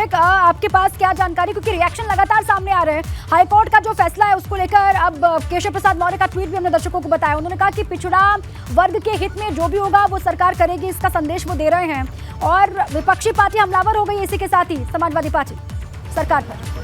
अभिषेक, आपके पास क्या जानकारी, क्योंकि रिएक्शन लगातार सामने आ रहे हैं। हाईकोर्ट का जो फैसला है उसको लेकर अब केशव प्रसाद मौर्य का ट्वीट भी हमने दर्शकों को बताया। उन्होंने कहा कि पिछड़ा वर्ग के हित में जो भी होगा वो सरकार करेगी, इसका संदेश वो दे रहे हैं। और विपक्षी पार्टी हमलावर हो गई इसी के साथ ही समाजवादी पार्टी सरकार पर।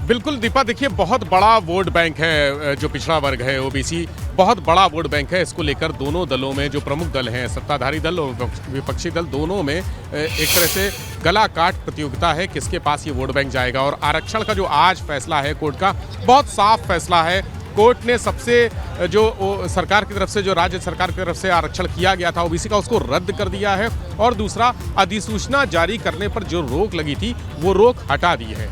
बिल्कुल दीपा, देखिए बहुत बड़ा वोट बैंक है जो पिछड़ा वर्ग है, ओबीसी बहुत बड़ा वोट बैंक है। इसको लेकर दोनों दलों में, जो प्रमुख दल हैं, सत्ताधारी दल और विपक्षी दल, दोनों में एक तरह से गला काट प्रतियोगिता है किसके पास ये वोट बैंक जाएगा। और आरक्षण का जो आज फैसला है कोर्ट का, बहुत साफ फैसला है। कोर्ट ने सबसे जो सरकार की तरफ से, जो राज्य सरकार की तरफ से आरक्षण किया गया था ओबीसी का, उसको रद्द कर दिया है। और दूसरा, अधिसूचना जारी करने पर जो रोक लगी थी वो रोक हटा दी है।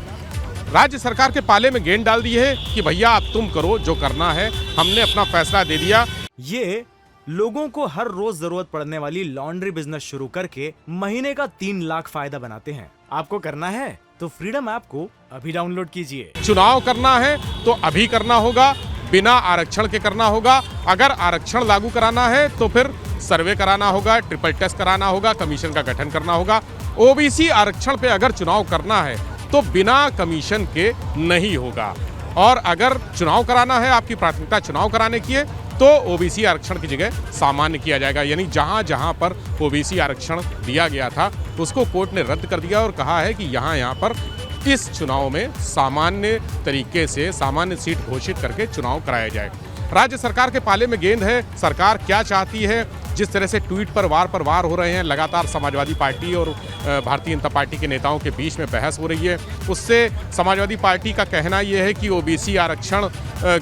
राज्य सरकार के पाले में गेंद डाल दी है कि भैया अब तुम करो जो करना है, हमने अपना फैसला दे दिया। ये लोगों को हर रोज जरूरत पड़ने वाली लॉन्ड्री बिजनेस शुरू करके महीने का 3 लाख फायदा बनाते हैं। आपको करना है तो फ्रीडम ऐप को अभी डाउनलोड कीजिए। चुनाव करना है तो अभी करना होगा, बिना आरक्षण के करना होगा। अगर आरक्षण लागू कराना है तो फिर सर्वे कराना होगा, ट्रिपल टेस्ट कराना होगा, कमीशन का गठन करना होगा। ओबीसी आरक्षण पे अगर चुनाव करना है तो बिना कमीशन के नहीं होगा। और अगर चुनाव कराना है, आपकी प्राथमिकता चुनाव कराने की है, तो ओबीसी आरक्षण की जगह सामान्य किया जाएगा। यानी जहां जहां पर ओबीसी आरक्षण दिया गया था उसको कोर्ट ने रद्द कर दिया और कहा है कि यहां पर इस चुनाव में सामान्य तरीके से सामान्य सीट घोषित करके चुनाव कराया जाए। राज्य सरकार के पाले में गेंद है, सरकार क्या चाहती है। जिस तरह से ट्वीट पर वार हो रहे हैं, लगातार समाजवादी पार्टी और भारतीय जनता पार्टी के नेताओं के बीच में बहस हो रही है, उससे समाजवादी पार्टी का कहना यह है कि ओबीसी आरक्षण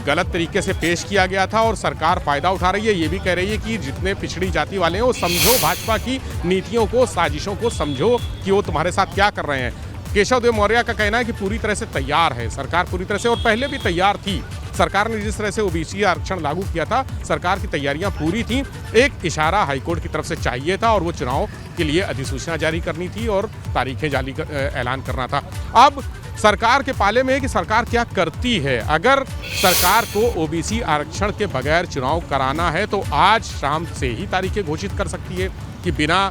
गलत तरीके से पेश किया गया था और सरकार फायदा उठा रही है। ये भी कह रही है कि जितने पिछड़ी जाति वाले हैं वो समझो भाजपा की नीतियों को, साजिशों को समझो कि वो तुम्हारे साथ क्या कर रहे हैं। केशव देव मौर्य का कहना है कि पूरी तरह से तैयार है सरकार, पूरी तरह से, और पहले भी तैयार थी। सरकार ने जिस तरह से ओबीसी आरक्षण लागू किया था, सरकार की तैयारियां पूरी थी। एक इशारा हाईकोर्ट की तरफ से चाहिए था और वो चुनाव के लिए अधिसूचना जारी करनी थी और तारीखें जारी ऐलान करना था। अब सरकार के पाले में है कि सरकार क्या करती है। अगर सरकार को ओबीसी आरक्षण के बगैर चुनाव कराना है तो आज शाम से ही तारीखें घोषित कर सकती है कि बिना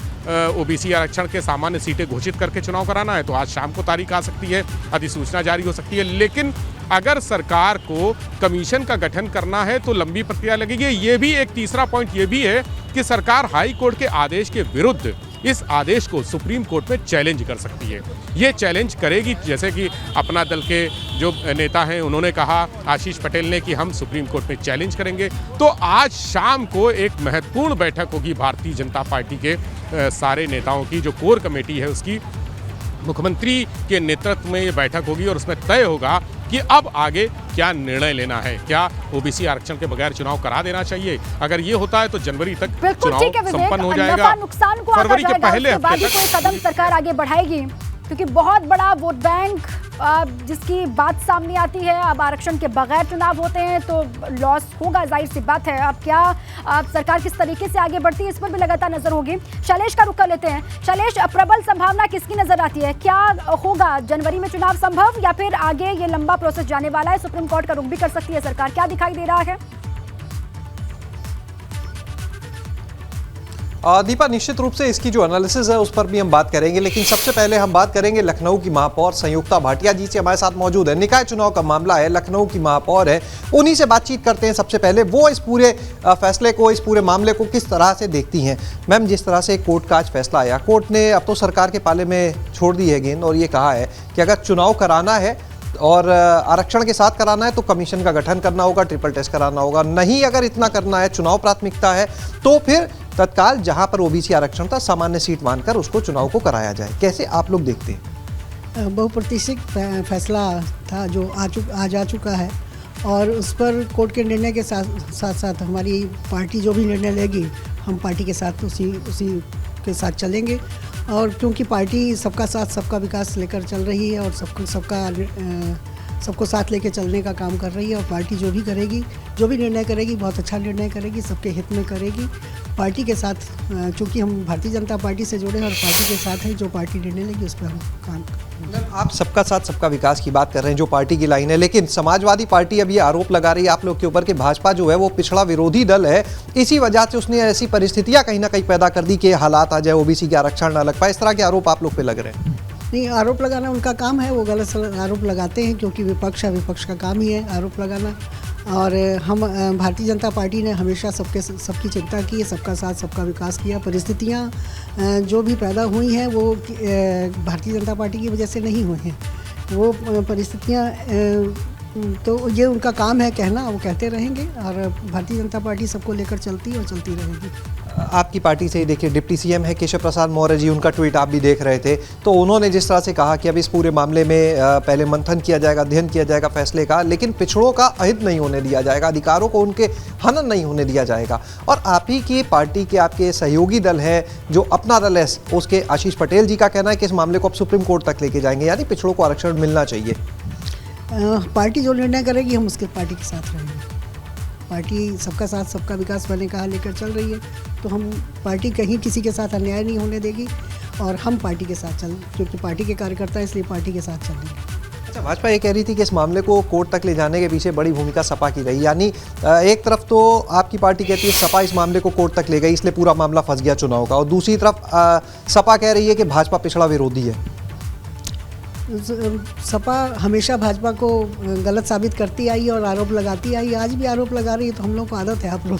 ओबीसी आरक्षण के सामान्य सीटें घोषित करके चुनाव कराना है तो आज शाम को तारीख आ सकती है, अधिसूचना जारी हो सकती है। लेकिन अगर सरकार को कमीशन का गठन करना है तो लंबी प्रक्रिया लगेगी। ये भी एक तीसरा पॉइंट ये भी है कि सरकार हाई कोर्ट के आदेश के विरुद्ध इस आदेश को सुप्रीम कोर्ट में चैलेंज कर सकती है। ये चैलेंज करेगी, जैसे कि अपना दल के जो नेता हैं उन्होंने कहा, आशीष पटेल ने, कि हम सुप्रीम कोर्ट में चैलेंज करेंगे। तो आज शाम को एक महत्वपूर्ण बैठक होगी भारतीय जनता पार्टी के सारे नेताओं की, जो कोर कमेटी है उसकी, मुख्यमंत्री के नेतृत्व में ये बैठक होगी और उसमें तय होगा कि अब आगे क्या निर्णय लेना है। क्या ओबीसी आरक्षण के बगैर चुनाव करा देना चाहिए? अगर ये होता है तो जनवरी तक चुनाव संपन्न हो जाएगा। नुकसान को फरवरी के पहले हफ्ते तक कोई कदम सरकार आगे बढ़ाएगी, क्योंकि बहुत बड़ा वोट बैंक जिसकी बात सामने आती है। अब आरक्षण के बगैर चुनाव होते हैं तो लॉस होगा, जाहिर सी बात है। अब क्या सरकार किस तरीके से आगे बढ़ती है इस पर भी लगातार नजर होगी। शैलेश का रुख कर लेते हैं। शैलेश, प्रबल संभावना किसकी नजर आती है? क्या होगा, जनवरी में चुनाव संभव या फिर आगे ये लंबा प्रोसेस जाने वाला है? सुप्रीम कोर्ट का रुख भी कर सकती है सरकार, क्या दिखाई दे रहा है? दीपा, निश्चित रूप से इसकी जो एनालिसिस है उस पर भी हम बात करेंगे, लेकिन सबसे पहले हम बात करेंगे लखनऊ की महापौर संयुक्ता भाटिया जी से। हमारे साथ मौजूद है, निकाय चुनाव का मामला है, लखनऊ की महापौर है, उन्हीं से बातचीत करते हैं। सबसे पहले वो इस पूरे फैसले को, इस पूरे मामले को किस तरह से देखती हैं। मैम, जिस तरह से कोर्ट का आज फैसला आया, कोर्ट ने अब तो सरकार के पाले में छोड़ दी है गेंद और ये कहा है कि अगर चुनाव कराना है और आरक्षण के साथ कराना है तो कमीशन का गठन करना होगा, ट्रिपल टेस्ट कराना होगा। नहीं, अगर इतना करना है, चुनाव प्राथमिकता है, तो फिर तत्काल जहां पर ओबीसी आरक्षण था सामान्य सीट मानकर उसको चुनाव को कराया जाए। कैसे आप लोग देखते हैं? बहुप्रतीक्षित फैसला था जो आज आ चुका है और उस पर कोर्ट के निर्णय के साथ साथ हमारी पार्टी जो भी निर्णय लेगी, हम पार्टी के साथ उसी के साथ चलेंगे। और क्योंकि पार्टी सबका साथ सबका विकास लेकर चल रही है और सबका सबको साथ लेके चलने का काम कर रही है। और पार्टी जो भी करेगी, जो भी निर्णय करेगी, बहुत अच्छा निर्णय करेगी, सबके हित में करेगी। पार्टी के साथ, चूँकि हम भारतीय जनता पार्टी से जुड़े हैं और पार्टी के साथ हैं, जो पार्टी निर्णय लेगी उस पर हम काम करेंगे। आप सबका साथ सबका विकास की बात कर रहे हैं जो पार्टी की लाइन है, लेकिन समाजवादी पार्टी अब ये आरोप लगा रही है आप लोग के ऊपर कि भाजपा जो है वो पिछड़ा विरोधी दल है, इसी वजह से उसने ऐसी परिस्थितियां कहीं ना कहीं पैदा कर दी कि हालात आ जाए, ओबीसी के आरक्षण ना लग पाए। इस तरह के आरोप आप लोग पे लग रहे हैं। नहीं, आरोप लगाना उनका काम है, वो गलत आरोप लगाते हैं, क्योंकि विपक्ष है, विपक्ष का काम ही है आरोप लगाना। और हम भारतीय जनता पार्टी ने हमेशा सबकी चिंता की है, सबका साथ सबका विकास किया। परिस्थितियाँ जो भी पैदा हुई हैं वो भारतीय जनता पार्टी की वजह से नहीं हुई हैं। वो परिस्थितियाँ तो ये उनका काम है कहना, वो कहते रहेंगे। और भारतीय जनता पार्टी सबको लेकर चलती है और चलती रहेगी। आपकी पार्टी से ही देखिए, डिप्टी सीएम है केशव प्रसाद मौर्य जी, उनका ट्वीट आप भी देख रहे थे, तो उन्होंने जिस तरह से कहा कि अब इस पूरे मामले में पहले मंथन किया जाएगा, अध्ययन किया जाएगा फैसले का, लेकिन पिछड़ों का अहित नहीं होने दिया जाएगा, अधिकारों को उनके हनन नहीं होने दिया जाएगा। और आप ही की पार्टी के आपके सहयोगी दल है जो अपना दल है, उसके आशीष पटेल जी का कहना है कि इस मामले को अब सुप्रीम कोर्ट तक लेके जाएंगे, यानी पिछड़ों को आरक्षण मिलना चाहिए। पार्टी जो निर्णय करेगी हम उसके पार्टी के साथ रहेंगे। पार्टी सबका साथ सबका विकास मैंने कहा लेकर चल रही है, तो हम पार्टी कहीं किसी के साथ अन्याय नहीं होने देगी और हम पार्टी के साथ क्योंकि पार्टी के कार्यकर्ता इसलिए पार्टी के साथ चलेंगे। अच्छा, भाजपा ये कह रही थी कि इस मामले को कोर्ट तक ले जाने के पीछे बड़ी भूमिका सपा की रही, यानी एक तरफ तो आपकी पार्टी कहती है सपा इस मामले को कोर्ट तक ले गई इसलिए पूरा मामला फंस गया चुनाव का, और दूसरी तरफ सपा कह रही है कि भाजपा पिछड़ा विरोधी है। सपा हमेशा भाजपा को गलत साबित करती आई और आरोप लगाती आई, आज भी आरोप लगा रही है, तो हम लोग को आदत है आप लोग।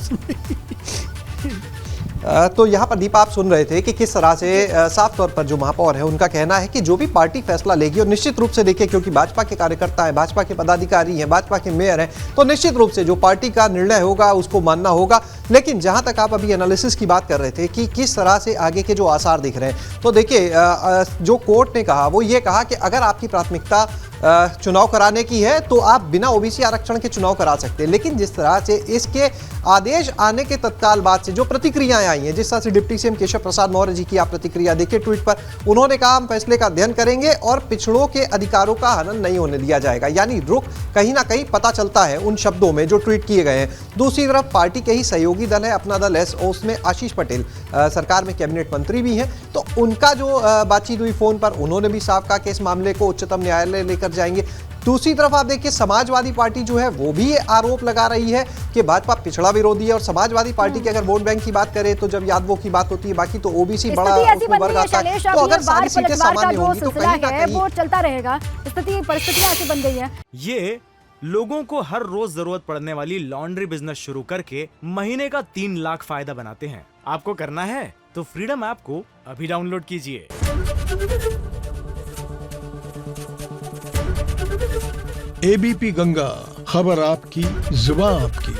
तो यहाँ पर दीपा आप सुन रहे थे कि किस तरह से साफ तौर पर जो महापौर है उनका कहना है कि जो भी पार्टी फैसला लेगी, और निश्चित रूप से देखिए क्योंकि भाजपा के कार्यकर्ता हैं, भाजपा के पदाधिकारी हैं, भाजपा के मेयर हैं, तो निश्चित रूप से जो पार्टी का निर्णय होगा उसको मानना होगा। लेकिन जहाँ तक आप अभी एनालिसिस की बात कर रहे थे कि किस तरह से आगे के जो आसार दिख रहे हैं, तो देखिए जो कोर्ट ने कहा वो ये कहा कि अगर आपकी प्राथमिकता चुनाव कराने की है तो आप बिना ओबीसी आरक्षण के चुनाव करा सकते हैं। लेकिन जिस तरह से इसके आदेश आने के तत्काल बाद से जो प्रतिक्रियाएं आई हैं, जिस तरह से डिप्टी सीएम केशव प्रसाद मौर्य जी की आप प्रतिक्रिया देखिए ट्वीट पर, उन्होंने कहा हम फैसले का अध्ययन करेंगे और पिछड़ों के अधिकारों का हनन नहीं होने दिया जाएगा, यानी रुख कहीं ना कहीं पता चलता है उन शब्दों में जो ट्वीट किए गए हैं। दूसरी तरफ पार्टी के ही सहयोगी दल है अपना दल है, उसमें आशीष पटेल सरकार में कैबिनेट मंत्री भी हैं, तो उनका जो बातचीत हुई फोन पर, उन्होंने भी साफ कहा कि इस मामले को उच्चतम न्यायालय लेकर जाएंगे। दूसरी तरफ आप देखिए समाजवादी पार्टी जो है वो भी ये आरोप लगा रही है कि भाजपा पिछड़ा विरोधी है, और समाजवादी पार्टी की अगर वोट बैंक की बात करें तो जब यादवों की बात होती है, बाकी तो ओबीसी बड़ा वर्ग आता है, तो अगर सारी सीटें सामान्य होंगी तो कहीं ना कहीं वो चलता रहेगा। परिस्थितियां ऐसी बन गई है। ये लोगों को हर रोज जरूरत पड़ने वाली लॉन्ड्री बिजनेस शुरू करके महीने का 3 लाख फायदा बनाते हैं। आपको करना है तो फ्रीडम ऐप को अभी डाउनलोड कीजिए। एबीपी गंगा, खबर आपकी, जुबान आपकी।